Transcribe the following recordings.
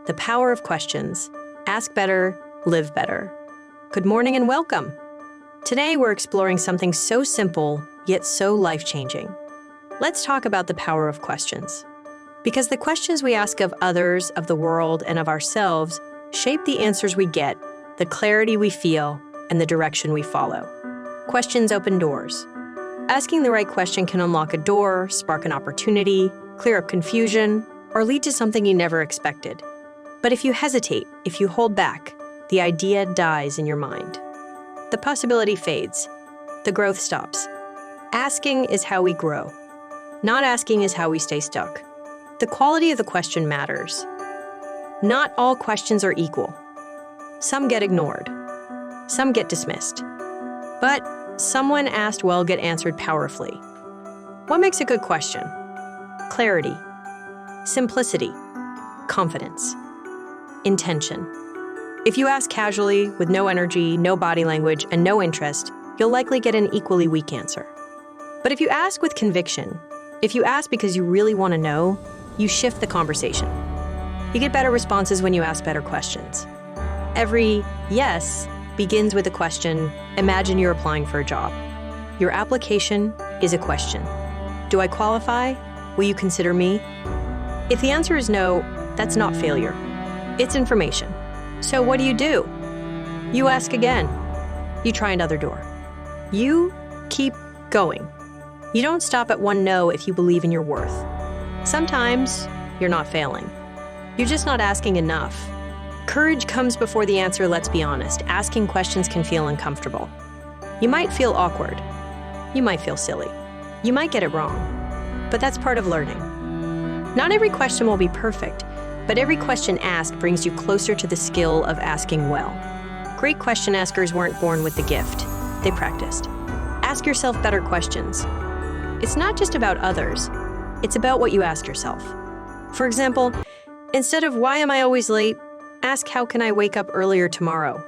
The Power of Questions. Ask better, live better. Good morning and welcome. Today we're exploring something so simple, yet so life-changing. Let's talk about the power of questions. Because the questions we ask of others, of the world, and of ourselves shape the answers we get, the clarity we feel, and the direction we follow. Questions open doors. Asking the right question can unlock a door, spark an opportunity, clear up confusion, or lead to something you never expected. But if you hesitate, if you hold back, the idea dies in your mind. The possibility fades. The growth stops. Asking is how we grow. Not asking is how we stay stuck. The quality of the question matters. Not all questions are equal. Some get ignored. Some get dismissed. But someone asked well get answered powerfully. What makes a good question? Clarity, simplicity, confidence, intention. If you ask casually, with no energy, no body language, and no interest, you'll likely get an equally weak answer. But if you ask with conviction, if you ask because you really want to know, you shift the conversation. You get better responses when you ask better questions. Every yes begins with a question. Imagine you're applying for a job. Your application is a question. Do I qualify? Will you consider me? If the answer is no, that's not failure. It's information. So what do? You ask again. You try another door. You keep going. You don't stop at one no if you believe in your worth. Sometimes you're not failing. You're just not asking enough. Courage comes before the answer, let's be honest. Asking questions can feel uncomfortable. You might feel awkward. You might feel silly. You might get it wrong. But that's part of learning. Not every question will be perfect, but every question asked brings you closer to the skill of asking well. Great question askers weren't born with the gift. They practiced. Ask yourself better questions. It's not just about others. It's about what you ask yourself. For example, instead of why am I always late, ask how can I wake up earlier tomorrow?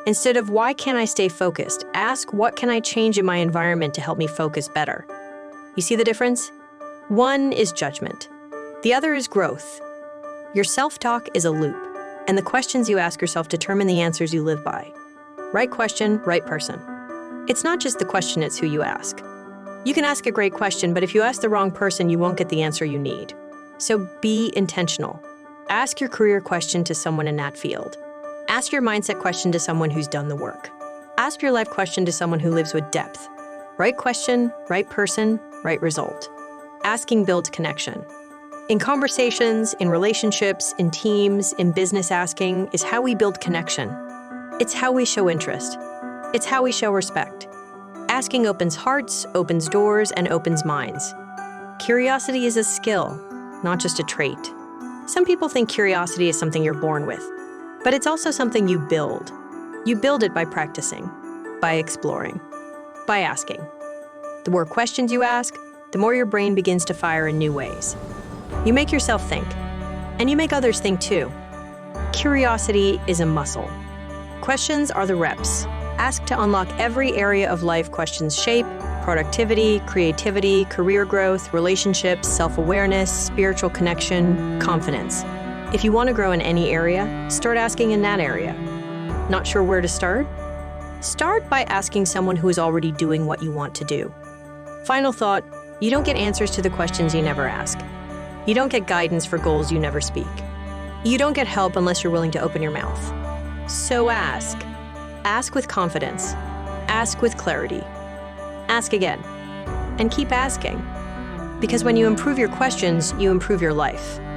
Instead of why can't I stay focused, ask what can I change in my environment to help me focus better? You see the difference? One is judgment. The other is growth. Your self-talk is a loop, and the questions you ask yourself determine the answers you live by. Right question, right person. It's not just the question, it's who you ask. You can ask a great question, but if you ask the wrong person, you won't get the answer you need. So be intentional. Ask your career question to someone in that field. Ask your mindset question to someone who's done the work. Ask your life question to someone who lives with depth. Right question, right person, right result. Asking builds connection. In conversations, in relationships, in teams, in business, asking is how we build connection. It's how we show interest. It's how we show respect. Asking opens hearts, opens doors, and opens minds. Curiosity is a skill, not just a trait. Some people think curiosity is something you're born with, but it's also something you build. You build it by practicing, by exploring, by asking. The more questions you ask, the more your brain begins to fire in new ways. You make yourself think, and you make others think too. Curiosity is a muscle. Questions are the reps. Ask to unlock every area of life questions shape: productivity, creativity, career growth, relationships, self-awareness, spiritual connection, confidence. If you want to grow in any area, start asking in that area. Not sure where to start? Start by asking someone who is already doing what you want to do. Final thought, you don't get answers to the questions you never ask. You don't get guidance for goals you never speak. You don't get help unless you're willing to open your mouth. So ask. Ask with confidence. Ask with clarity. Ask again. And keep asking. Because when you improve your questions, you improve your life.